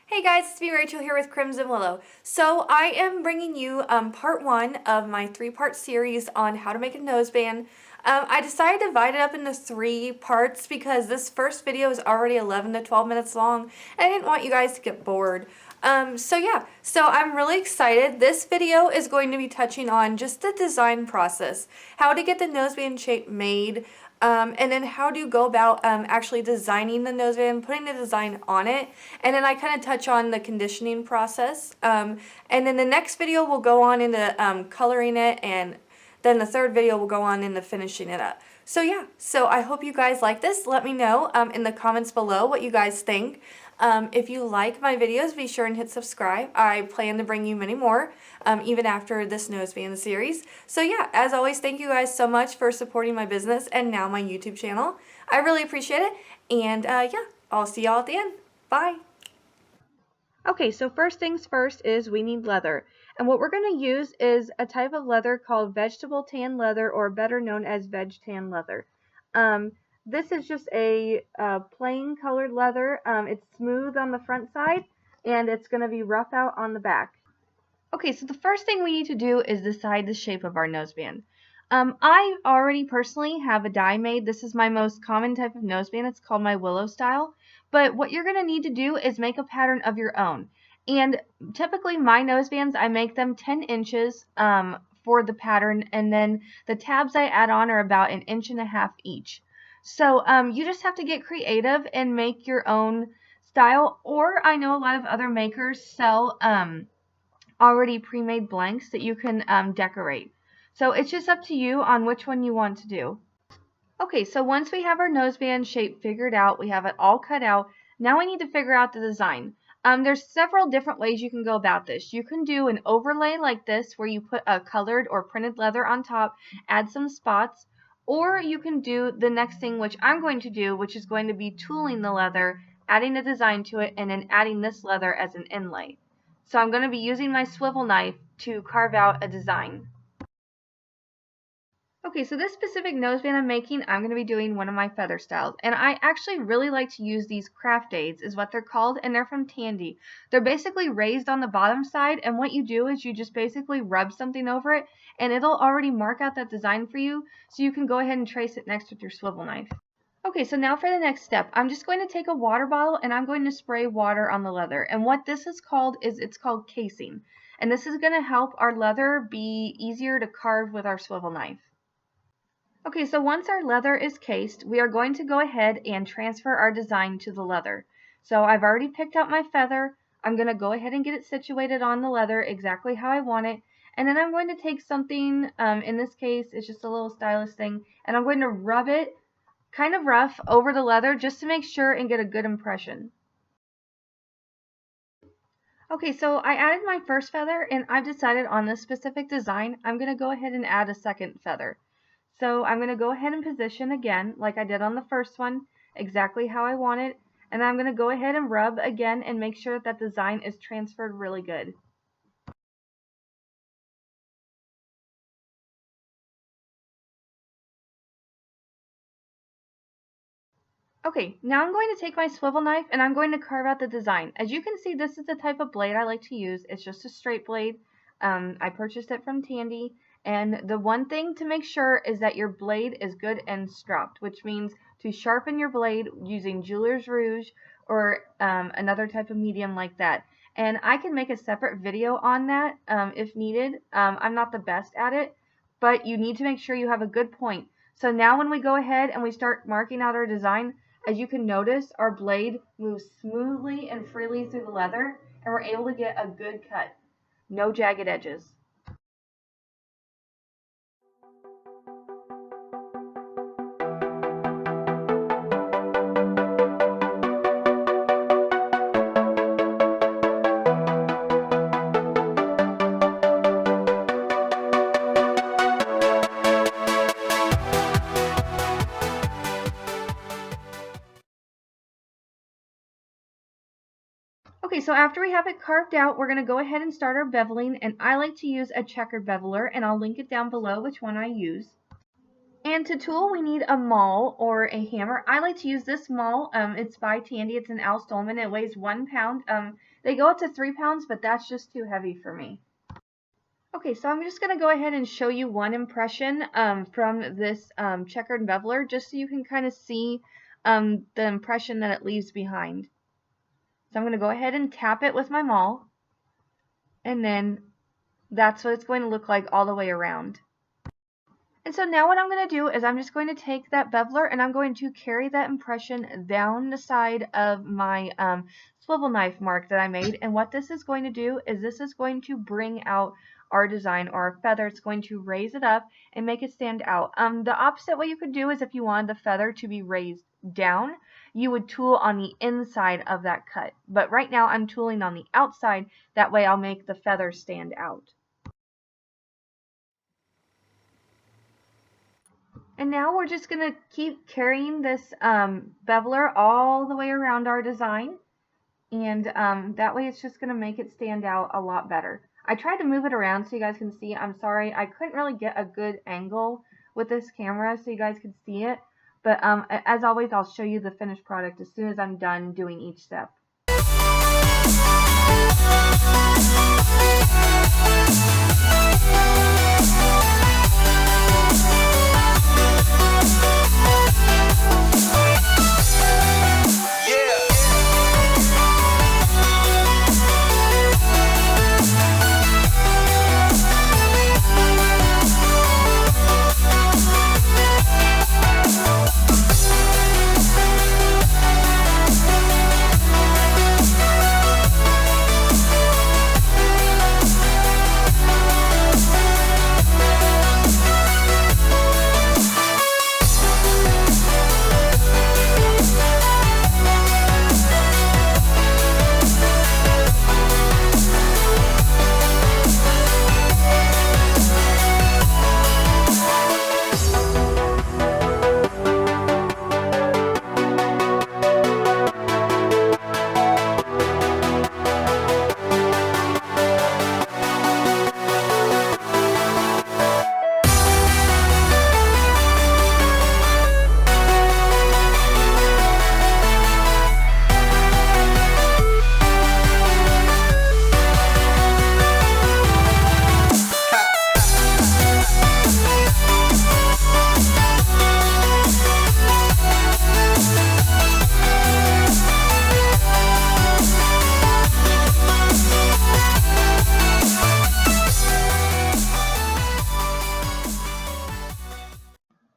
Hey guys, it's me Rachel here with Crimson Willow. So I am bringing you part one of my three-part series on how to make a noseband. I decided to divide it up into three parts because this first video is already 11 to 12 minutes long and I didn't want you guys to get bored. So I'm really excited. This video is going to be touching on just the design process, how to get the noseband shape made, and then how do you go about actually designing the noseband, putting the design on it, and then I kind of touch on the conditioning process. And then the next video will go on into coloring it, and then the third video will go on into finishing it up. So yeah, so I hope you guys like this. Let me know in the comments below what you guys think. If you like my videos, be sure and hit subscribe. I plan to bring you many more, even after this noseband series. So yeah, as always, thank you guys so much for supporting my business and now my YouTube channel. I really appreciate it. And yeah, I'll see y'all at the end. Bye. Okay, so first things first is we need leather. And what we're going to use is a type of leather called vegetable tan leather, or better known as veg tan leather. This is just a plain colored leather. It's smooth on the front side and it's going to be rough out on the back. Okay, so the first thing we need to do is decide the shape of our noseband. I already personally have a die made. This is my most common type of noseband. It's called my Willow style. But what you're going to need to do is make a pattern of your own. And typically my nosebands, I make them 10 inches for the pattern, and then the tabs I add on are about 1.5 inches each. So you just have to get creative and make your own style, or I know a lot of other makers sell already pre-made blanks that you can decorate. So it's just up to you on which one you want to do. Okay, so once we have our noseband shape figured out, we have it all cut out, now we need to figure out the design. There's several different ways you can go about this. You can do an overlay like this where you put a colored or printed leather on top, add some spots, or you can do the next thing, which I'm going to do, which is going to be tooling the leather, adding a design to it, and then adding this leather as an inlay. So I'm going to be using my swivel knife to carve out a design. Okay, so this specific noseband I'm making, I'm going to be doing one of my feather styles. And I actually really like to use these craft aids, is what they're called, and they're from Tandy. They're basically raised on the bottom side, and what you do is you just basically rub something over it, and it'll already mark out that design for you, so you can go ahead and trace it next with your swivel knife. Okay, so now for the next step, I'm just going to take a water bottle and I'm going to spray water on the leather. And what this is called is it's called casing. And this is going to help our leather be easier to carve with our swivel knife. Okay, so once our leather is cased, we are going to go ahead and transfer our design to the leather. So I've already picked out my feather. I'm going to go ahead and get it situated on the leather exactly how I want it. And then I'm going to take something, in this case, it's just a little stylus thing, and I'm going to rub it kind of rough over the leather just to make sure and get a good impression. Okay, so I added my first feather and I've decided on this specific design, I'm going to go ahead and add a second feather. So I'm going to go ahead and position again like I did on the first one, exactly how I want it. And I'm going to go ahead and rub again and make sure that design is transferred really good. Okay, now I'm going to take my swivel knife and I'm going to carve out the design. As you can see, this is the type of blade I like to use. It's just a straight blade. I purchased it from Tandy. And the one thing to make sure is that your blade is good and stropped, which means to sharpen your blade using jeweler's rouge or another type of medium like that. And I can make a separate video on that if needed. I'm not the best at it, but you need to make sure you have a good point. So now when we go ahead and we start marking out our design, as you can notice, our blade moves smoothly and freely through the leather, and we're able to get a good cut. No jagged edges. Okay, so after we have it carved out, we're going to go ahead and start our beveling, and I like to use a checkered beveler, and I'll link it down below which one I use. And to tool, we need a maul or a hammer. I like to use this maul. It's by Tandy. It's an Al Stolman. It weighs 1 pound. They go up to 3 pounds, but that's just too heavy for me. Okay, so I'm just going to go ahead and show you one impression from this checkered beveler, just so you can kind of see the impression that it leaves behind. So I'm going to go ahead and tap it with my maul, and then that's what it's going to look like all the way around. And so now what I'm going to do is I'm just going to take that beveler and I'm going to carry that impression down the side of my swivel knife mark that I made. And what this is going to do is this is going to bring out our design or our feather. It's going to raise it up and make it stand out. The opposite way you could do is if you wanted the feather to be raised down, you would tool on the inside of that cut. But right now I'm tooling on the outside. That way I'll make the feather stand out. And now we're just going to keep carrying this beveler all the way around our design. And that way it's just going to make it stand out a lot better. I tried to move it around so you guys can see. I'm sorry, I couldn't really get a good angle with this camera so you guys could see it. But as always, I'll show you the finished product as soon as I'm done doing each step.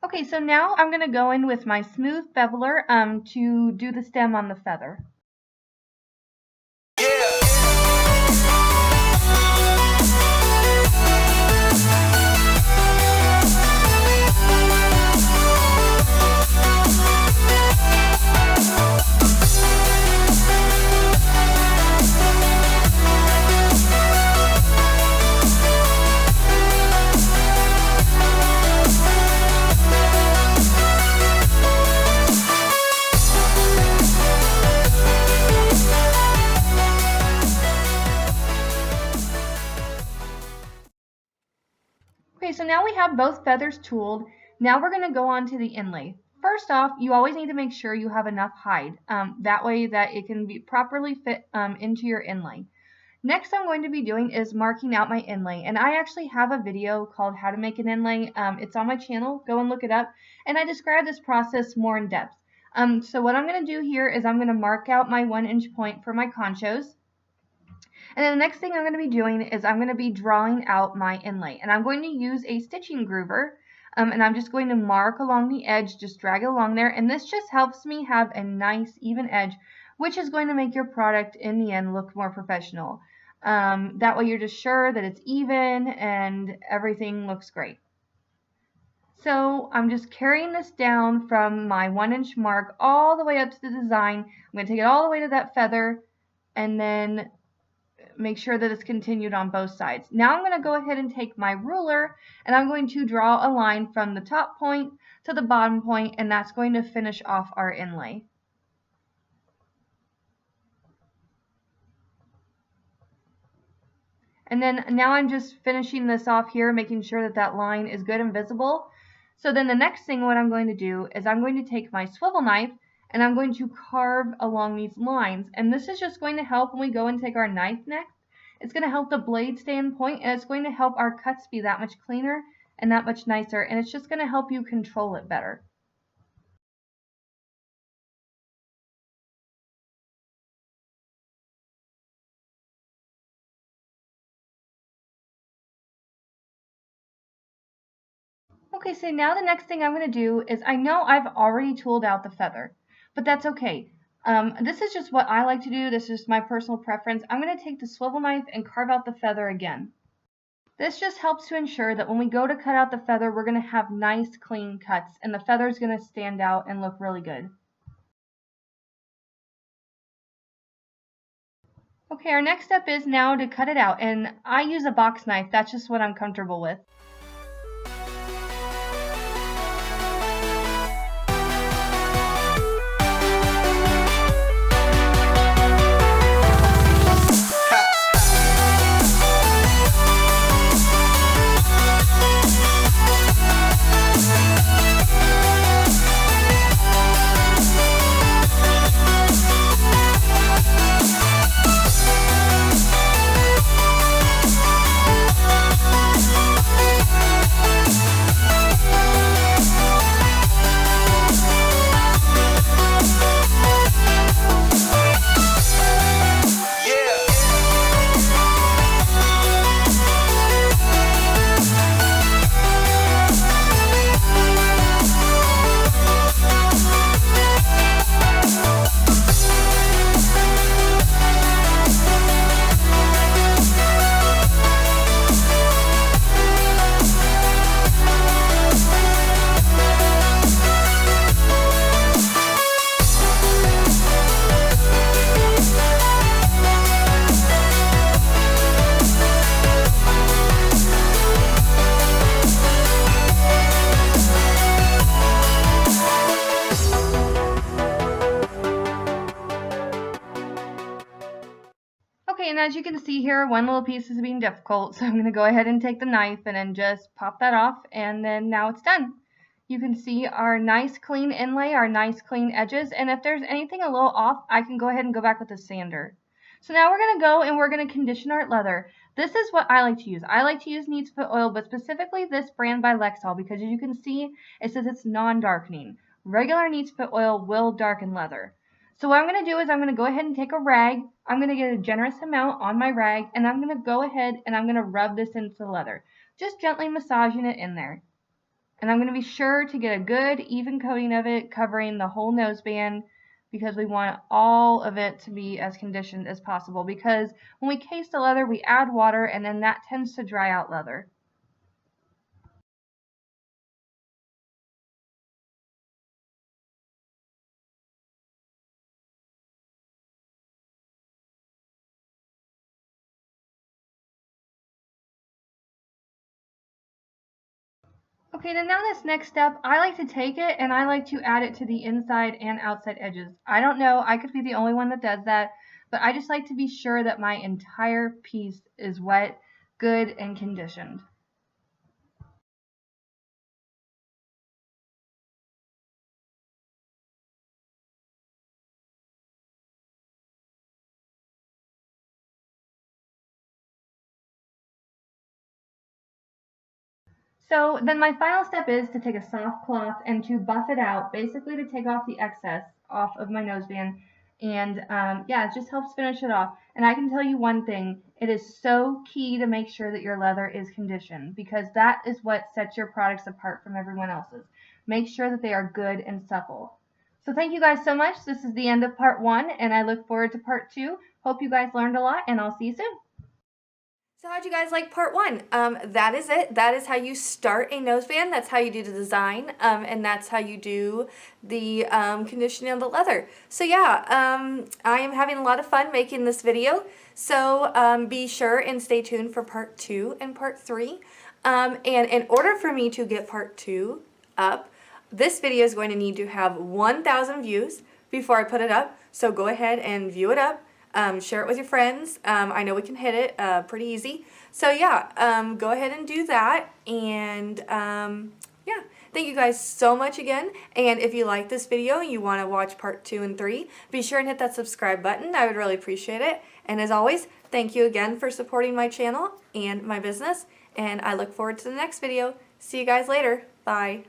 Okay, so now I'm going to go in with my smooth beveler to do the stem on the feather. Okay, so now we have both feathers tooled. Now we're going to go on to the inlay. First off, you always need to make sure you have enough hide. That way that it can be properly fit into your inlay. Next I'm going to be doing is marking out my inlay. And I actually have a video called How to Make an Inlay. It's on my channel. Go and look it up. And I describe this process more in depth. So what I'm going to do here is I'm going to mark out my 1-inch point for my conchos. And then the next thing I'm going to be doing is I'm going to be drawing out my inlay. And I'm going to use a stitching groover. And I'm just going to mark along the edge, just drag it along there. And this just helps me have a nice even edge, which is going to make your product in the end look more professional. That way you're just sure that it's even and everything looks great. So I'm just carrying this down from my 1-inch mark all the way up to the design. I'm going to take it all the way to that feather and then make sure that it's continued on both sides. Now I'm going to go ahead and take my ruler and I'm going to draw a line from the top point to the bottom point, and that's going to finish off our inlay. And then now I'm just finishing this off here, making sure that that line is good and visible. So then the next thing what I'm going to do is I'm going to take my swivel knife and I'm going to carve along these lines. And this is just going to help when we go and take our knife next. It's going to help the blade stay in point, and it's going to help our cuts be that much cleaner and that much nicer, and it's just going to help you control it better. Okay, so now the next thing I'm going to do is, I know I've already tooled out the feather, but that's okay. This is just what I like to do. This is my personal preference. I'm going to take the swivel knife and carve out the feather again. This just helps to ensure that when we go to cut out the feather, we're going to have nice, clean cuts, and the feather is going to stand out and look really good. Okay, our next step is now to cut it out, and I use a box knife. That's just what I'm comfortable with. Okay, and as you can see here, one little piece is being difficult, so I'm going to go ahead and take the knife and then just pop that off, and then now it's done. You can see our nice clean inlay, our nice clean edges, and if there's anything a little off, I can go ahead and go back with a sander. So now we're going to go and we're going to condition our leather. This is what I like to use. I like to use Needs Put Oil, but specifically this brand by Lexol, because as you can see, it says it's non-darkening. Regular Needs Put Oil will darken leather. So what I'm going to do is I'm going to go ahead and take a rag. I'm going to get a generous amount on my rag, and I'm going to go ahead and I'm going to rub this into the leather, just gently massaging it in there. And I'm going to be sure to get a good even coating of it, covering the whole noseband, because we want all of it to be as conditioned as possible, because when we case the leather, we add water, and then that tends to dry out leather. Okay, then now this next step, I like to take it and I like to add it to the inside and outside edges. I don't know, I could be the only one that does that, but I just like to be sure that my entire piece is wet, good, and conditioned. So then my final step is to take a soft cloth and to buff it out, basically to take off the excess off of my noseband. And yeah, it just helps finish it off. And I can tell you one thing, it is so key to make sure that your leather is conditioned, because that is what sets your products apart from everyone else's. Make sure that they are good and supple. So thank you guys so much. This is the end of part 1, and I look forward to part 2. Hope you guys learned a lot, and I'll see you soon. So how'd you guys like part 1? That is it. That is how you start a noseband. That's how you do the design, and that's how you do the conditioning of the leather. So yeah, I am having a lot of fun making this video. So be sure and stay tuned for part 2 and part 3. And in order for me to get part 2 up, this video is going to need to have 1,000 views before I put it up. So go ahead and view it up. Share it with your friends. I know we can hit it pretty easy. So yeah, go ahead and do that. And yeah, Thank you guys so much again, and if you like this video and you want to watch part 2 and 3, be sure and hit that subscribe button. I would really appreciate it. And as always, thank you again for supporting my channel and my business, and I look forward to the next video. See you guys later. Bye.